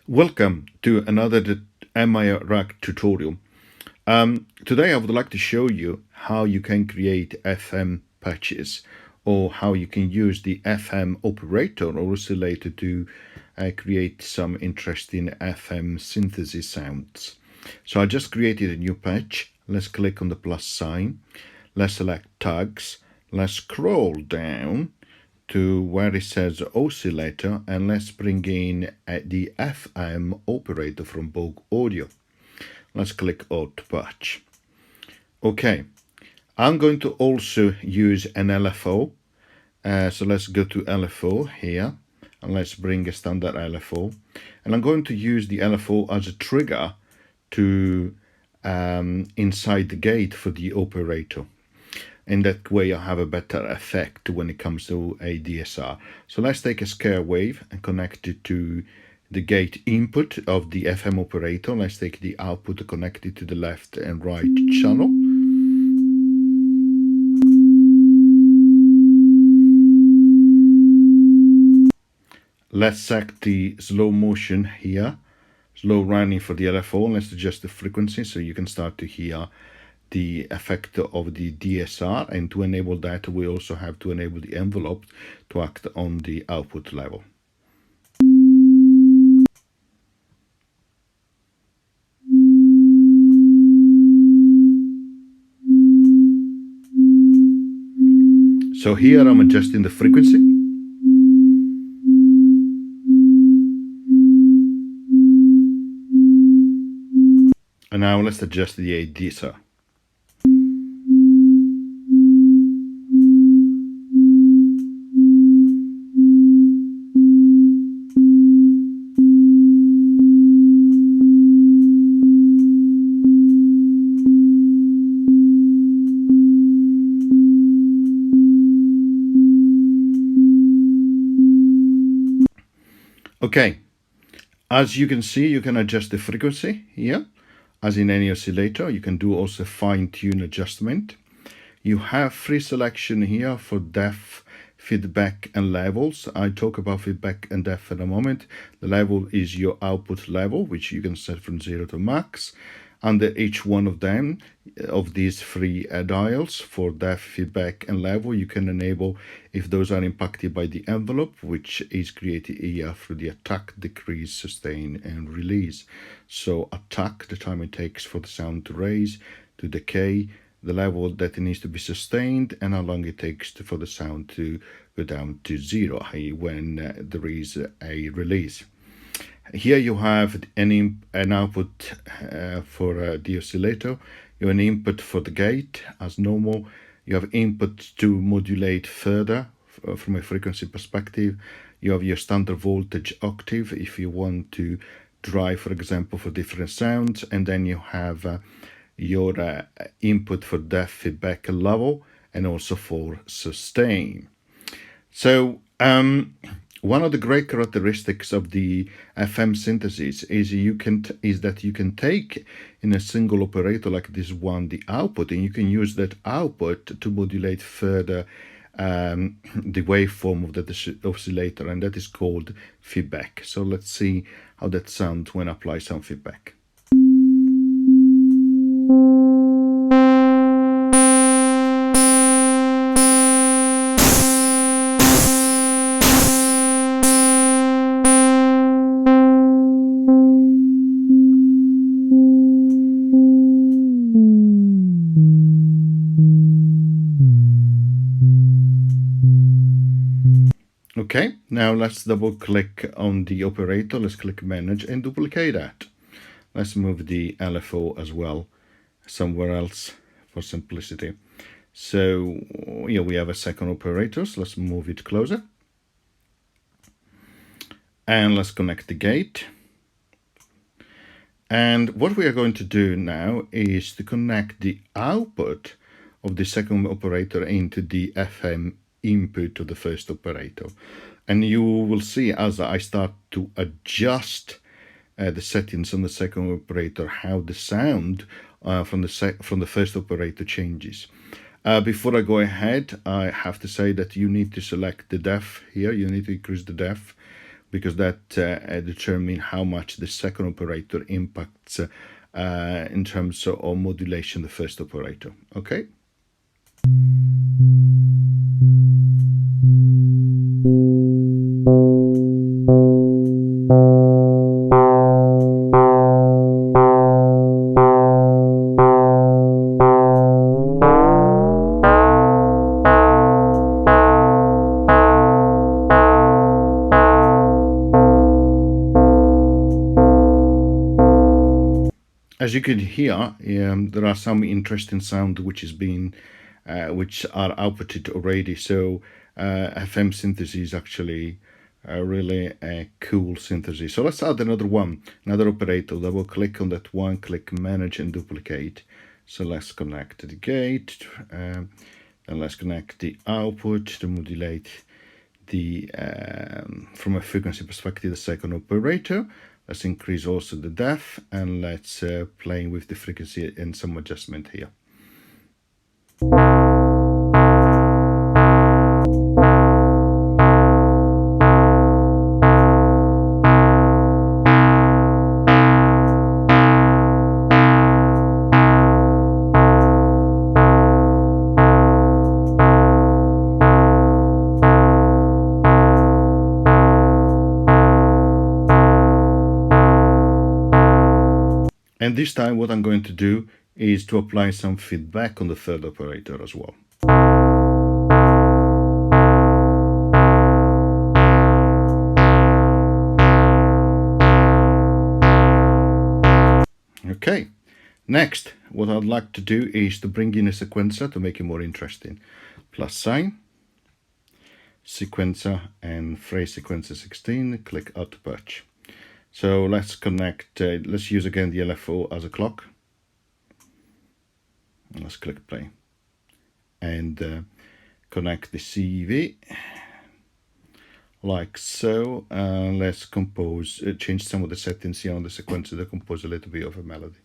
Welcome to another miRack tutorial. Today I would like to show you how you can create FM patches or how you can use the FM operator or oscillator to create some interesting FM synthesis sounds. So I just created a new patch. Let's click on the plus sign. Let's select tags. Let's scroll down to where it says oscillator, and let's bring in the FM operator from Vogue Audio. Let's click Add Patch. Okay, I'm going to also use an LFO. So let's go to LFO here, and let's bring a standard LFO. And I'm going to use the LFO as a trigger to inside the gate for the operator. In that way, I have a better effect when it comes to a DSR. So let's take a scale wave and connect it to the gate input of the FM operator. Let's take the output and connect it to the left and right channel. Let's set the slow motion here, slow running for the LFO. Let's adjust the frequency so you can start to hear the effect of the DSR, and to enable that we also have to enable the envelope to act on the output level. So here I'm adjusting the frequency. And now let's adjust the DSR. Okay, as you can see, you can adjust the frequency here. As in any oscillator, you can do also fine-tune adjustment. You have free selection here for depth, feedback, and levels. I talk about feedback and depth in a moment. The level is your output level, which you can set from 0 to max. Under each one of them, of these three dials for depth, feedback, and level, you can enable if those are impacted by the envelope, which is created here through the attack, decrease, sustain, and release. So attack, the time it takes for the sound to raise, to decay, the level that it needs to be sustained, and how long it takes for the sound to go down to 0, i.e. when there is a release. Here you have an output for the oscillator. You have an input for the gate as normal. You have input to modulate further from a frequency perspective. You have your standard voltage octave if you want to drive, for example, for different sounds. And then you have your input for depth, feedback, and level, and also for sustain. So one of the great characteristics of the FM synthesis is that you can take in a single operator like this one the output, and you can use that output to modulate further the waveform of the oscillator, and that is called feedback. So let's see how that sounds when I apply some feedback. Okay, now let's double click on the operator. Let's click manage and duplicate that. Let's move the LFO as well somewhere else for simplicity. So here we have a second operator, so let's move it closer. And let's connect the gate. And what we are going to do now is to connect the output of the second operator into the FM input to the first operator. And you will see as I start to adjust the settings on the second operator how the sound from the first operator changes. Before I go ahead, I have to say that you need to select the depth here. You need to increase the depth because that determines how much the second operator impacts in terms of modulation the first operator. Okay. As you can hear, there are some interesting sound which is being, which are outputted already. So FM synthesis is actually really a cool synthesis. So let's add another one, another operator. Double click on that one, click manage and duplicate. So let's connect the gate, and let's connect the output to modulate the from a frequency perspective the second operator. Let's increase also the depth, and let's play with the frequency and some adjustment here. And this time what I'm going to do is to apply some feedback on the third operator as well. Okay, next what I'd like to do is to bring in a sequencer to make it more interesting. Plus sign, sequencer, and phrase sequencer 16, click add to patch. So let's connect, let's use again the LFO as a clock. Let's click play and connect the CV like so. Let's compose, change some of the settings here on the sequencer to compose a little bit of a melody.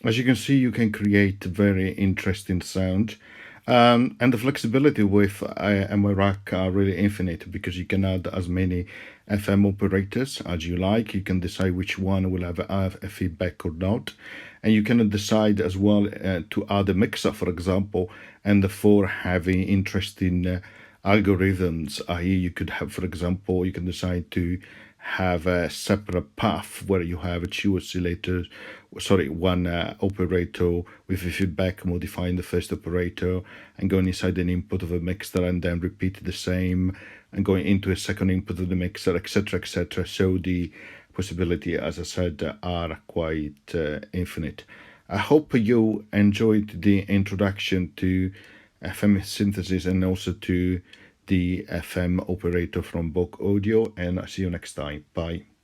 As you can see, you can create very interesting sound. And the flexibility with miRack are really infinite, because you can add as many FM operators as you like. You can decide which one will have a feedback or not. And you can decide as well to add a mixer, for example, and therefore having interesting algorithms. I.e., you could have, for example, you can decide to have a separate path where you have two oscillators, sorry, one operator with a feedback modifying the first operator and going inside an input of a mixer, and then repeat the same and going into a second input of the mixer, etc., etc. So the possibility, as I said, are quite infinite. I hope you enjoyed the introduction to FM synthesis and also to the FM operator from Book Audio, and I'll see you next time. Bye.